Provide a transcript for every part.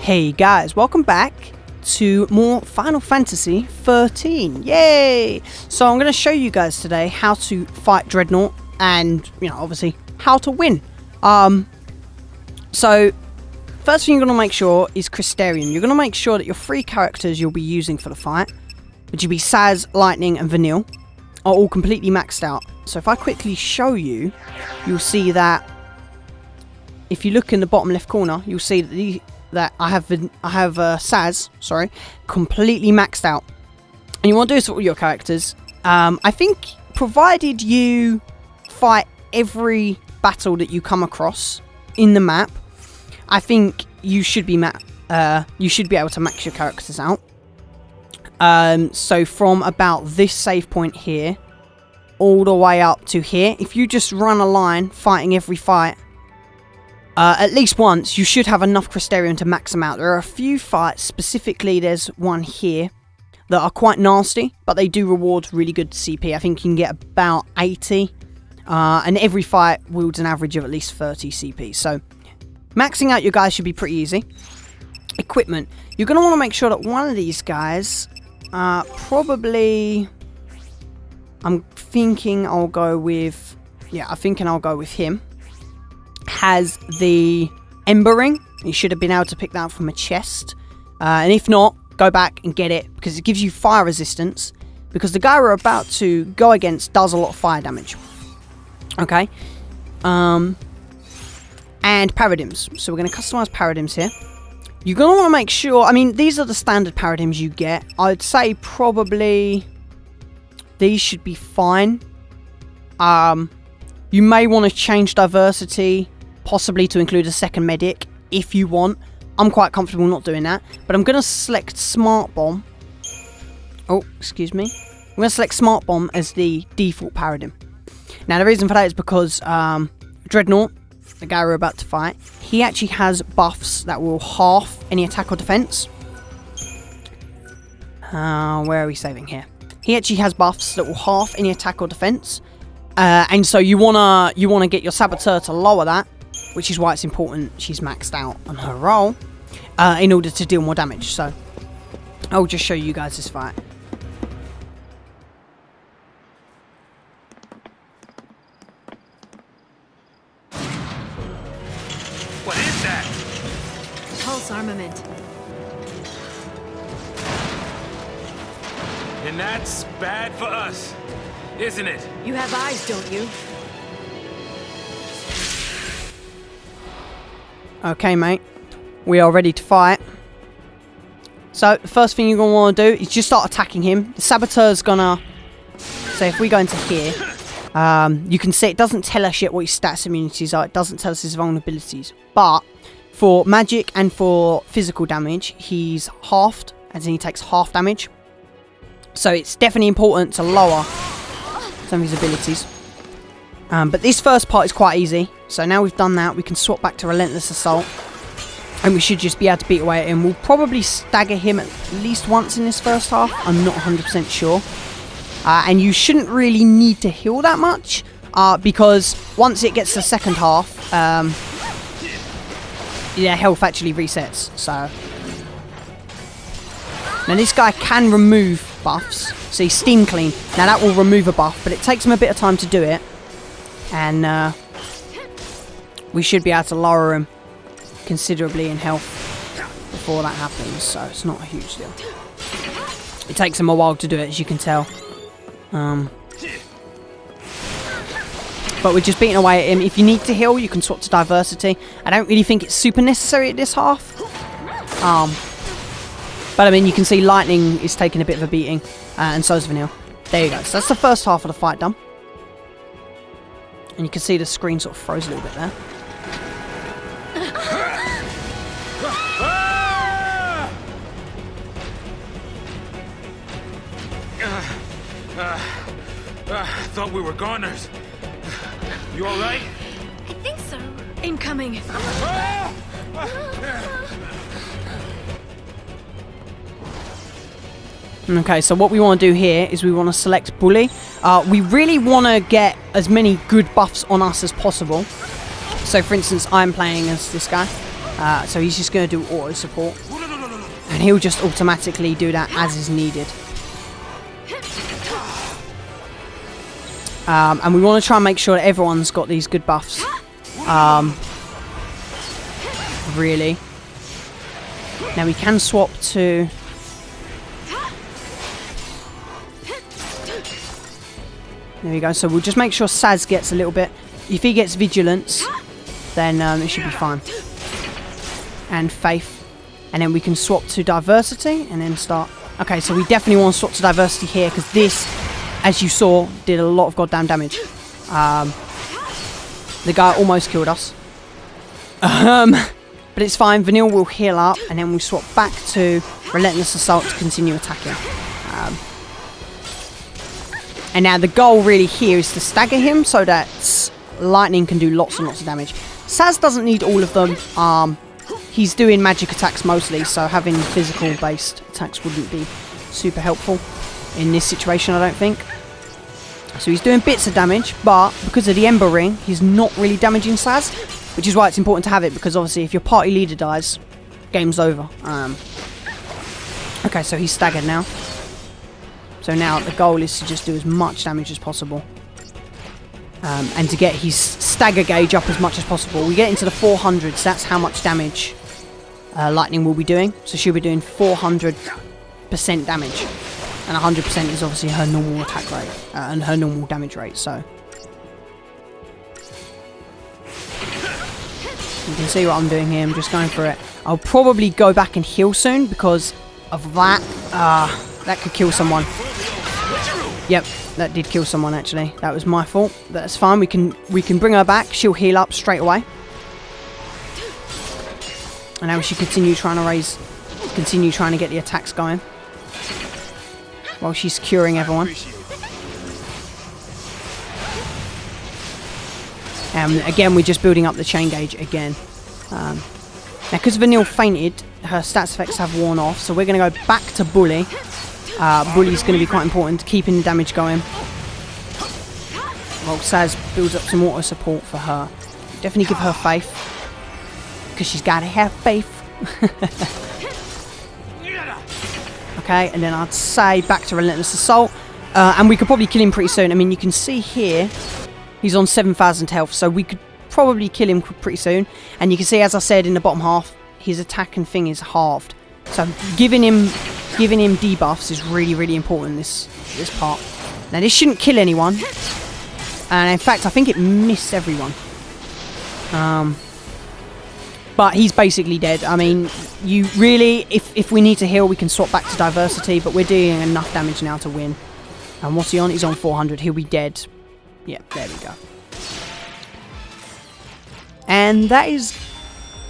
Hey guys, welcome back to more Final Fantasy 13. Yay! So I'm going to show you guys today how to fight Dreadnought and, obviously how to win. So first thing you're going to make sure is Crystarium. You're going to make sure that your three characters you'll be using for the fight, which will be Saz, Lightning and Vanille, are all completely maxed out. So if I quickly show you, you'll see that if you look in the bottom left corner, you'll see that I have Saz, completely maxed out. And you want to do this with all your characters. I think provided you fight every battle that you come across in the map, I think you should be able to max your characters out. So from about this save point here all the way up to here, if you just run a line fighting every fight at least once, you should have enough Crystarium to max them out. There are a few fights, specifically there's one here, that are quite nasty, but they do reward really good CP. I think you can get about 80, and every fight wields an average of at least 30 CP. So, maxing out your guys should be pretty easy. Equipment. You're going to want to make sure that one of these guys, probably, I'm thinking I'll go with him, has the Ember Ring. You should have been able to pick that up from a chest, and if not, go back and get it because it gives you fire resistance, because the guy we're about to go against does a lot of fire damage. Okay, and paradigms. So we're going to customize paradigms here. You're going to want to make sure, these are the standard paradigms you get. I'd say probably these should be fine. You may want to change diversity, possibly to include a second medic if you want. I'm quite comfortable not doing that, but I'm going to select Smart Bomb. Oh, excuse me. I'm going to select Smart Bomb as the default paradigm. Now, the reason for that is because Dreadnought, the guy we're about to fight, he actually has buffs that will half any attack or defense. Where are we saving here? He actually has buffs that will half any attack or defense. And so you wanna get your Saboteur to lower that, which is why it's important she's maxed out on her roll, in order to deal more damage. So I'll just show you guys this fight. What is that? Pulse armament. And that's bad for us, isn't it? You have eyes, don't you? Okay, mate. We are ready to fight. So, the first thing you're going to want to do is just start attacking him. The Saboteur's gonna... So, if we go into here, you can see it doesn't tell us yet what his stats immunities are. It doesn't tell us his vulnerabilities. But, for magic and for physical damage, he's halved, as in he takes half damage. So, it's definitely important to lower some of his abilities. But this first part is quite easy. So now we've done that, we can swap back to Relentless Assault. And we should just be able to beat away at him. We'll probably stagger him at least once in this first half. I'm not 100% sure. And you shouldn't really need to heal that much. Because once it gets to the second half, health actually resets. So now this guy can remove buffs. So he's Steam Clean. Now that will remove a buff, but it takes him a bit of time to do it. And we should be able to lower him considerably in health before that happens, so it's not a huge deal. It takes him a while to do it, as you can tell. But we're just beating away at him. If you need to heal, you can swap to diversity. I don't really think it's super necessary at this half. But you can see Lightning is taking a bit of a beating, and so is Vanille. There you go. So that's the first half of the fight done. And you can see the screen sort of froze a little bit there. Thought we were goners. You all right? I think so. Incoming. Okay, so what we want to do here is we want to select Bully. We really want to get as many good buffs on us as possible. So, for instance, I'm playing as this guy. So he's just going to do auto support. And he'll just automatically do that as is needed. And we want to try and make sure that everyone's got these good buffs. Really. Now we can swap to... There we go. So we'll just make sure Saz gets a little bit. If he gets Vigilance, then it should be fine. And Faith. And then we can swap to Diversity and then start. Okay, so we definitely want to swap to Diversity here because this, as you saw, did a lot of goddamn damage. The guy almost killed us. But it's fine. Vanille will heal up and then we swap back to Relentless Assault to continue attacking. And now the goal really here is to stagger him so that lightning can do lots and lots of damage. Saz doesn't need all of them. He's doing magic attacks mostly, so having physical based attacks wouldn't be super helpful in this situation, I don't think. So he's doing bits of damage, but because of the Ember Ring, he's not really damaging Saz, which is why it's important to have it, because obviously if your party leader dies, game's over. Okay, so he's staggered now. So now the goal is to just do as much damage as possible. And to get his stagger gauge up as much as possible. We get into the 400s, that's how much damage Lightning will be doing. So she'll be doing 400% damage. And 100% is obviously her normal attack rate and her normal damage rate, so. You can see what I'm doing here, I'm just going for it. I'll probably go back and heal soon because of that. That could kill someone. Yep, that did kill someone actually. That was my fault. That's fine. We can bring her back. She'll heal up straight away. And now we should continue trying to get the attacks going. While she's curing everyone. Again, we're just building up the chain gauge again. Now, because Vanille fainted, her stats effects have worn off, so we're going to go back to Bully. Bully's going to be quite important, keeping the damage going. Well, Saz builds up some auto support for her. Definitely give her faith, because she's got to have faith. Okay, and then I'd say back to Relentless Assault. And we could probably kill him pretty soon. I mean, you can see here, he's on 7,000 health, so we could probably kill him pretty soon. And you can see, as I said, in the bottom half, his attack and thing is halved. So giving him debuffs is really, really important this part. Now, this shouldn't kill anyone. And in fact, I think it missed everyone. But he's basically dead. I mean, you really, if we need to heal, we can swap back to Diversity, but we're doing enough damage now to win. And what's he on? He's on 400. He'll be dead. Yeah, there we go. And that is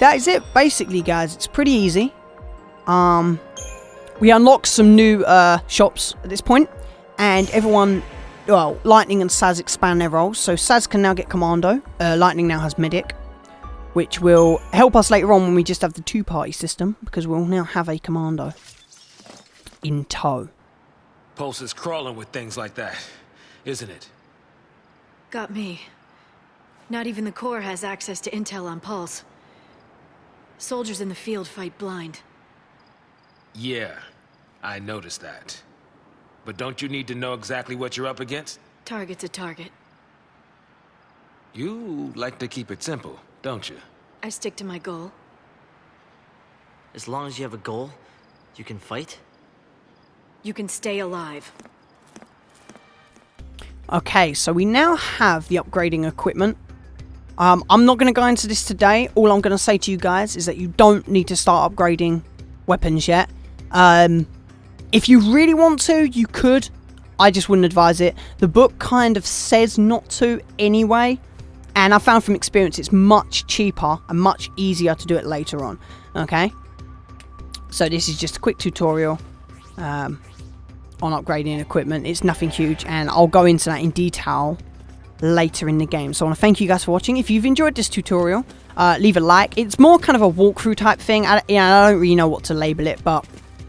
it, basically, guys. It's pretty easy. We unlocked some new shops at this point, and everyone, well, Lightning and Saz expand their roles. So Saz can now get Commando. Lightning now has Medic, which will help us later on when we just have the two-party system, because we'll now have a Commando in tow. Pulse is crawling with things like that, isn't it? Got me. Not even the Corps has access to intel on Pulse. Soldiers in the field fight blind. Yeah, I noticed that. But don't you need to know exactly what you're up against? Target's a target. You like to keep it simple, don't you? I stick to my goal. As long as you have a goal, you can fight? You can stay alive. Okay, so we now have the upgrading equipment. I'm not going to go into this today. All I'm going to say to you guys is that you don't need to start upgrading weapons yet. If you really want to, you could. I just wouldn't advise it. The book kind of says not to anyway. And I found from experience it's much cheaper and much easier to do it later on. Okay? So this is just a quick tutorial on upgrading equipment. It's nothing huge, and I'll go into that in detail later in the game. So I want to thank you guys for watching. If you've enjoyed this tutorial, leave a like. It's more kind of a walkthrough type thing. I don't really know what to label it, but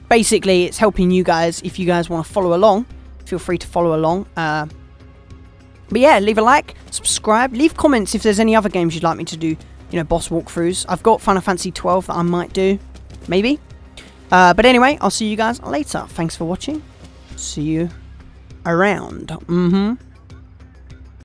basically it's helping you guys. If you guys want to follow along, feel free to follow along. But yeah, leave a like, subscribe, leave comments if there's any other games you'd like me to do you know, boss walkthroughs. I've got Final Fantasy 12 that I might do, maybe. But anyway, I'll see you guys later. Thanks for watching. See you around.